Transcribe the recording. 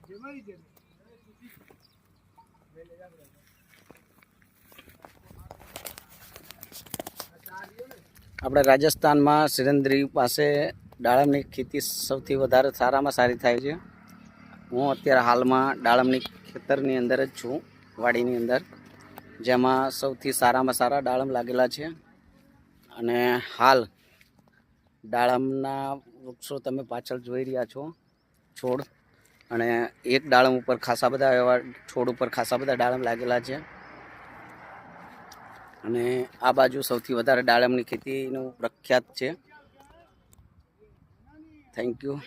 આપણે રાજસ્થાનમાં સિરંદ્રી પાસે દાડમની ખેતી સૌથી વધારે સારામાં સારી થાય છે। હું અત્યારે હાલમાં દાડમની ખેતરની અંદર જ છું, વાડીની અંદર, જેમાં સૌથી સારામાં સારા દાડમ લાગેલા છે। અને હાલ દાડમના વૃક્ષો તમે પાછળ જોઈ રહ્યા છો, છોડ, અને એક દાડમ ઉપર ખાસા બધા એવા છોડ ઉપર ખાસા બધા દાડમ લાગેલા છે। અને આ બાજુ સૌથી વધારે દાડમની ખેતીનું પ્રખ્યાત છે। Thank you.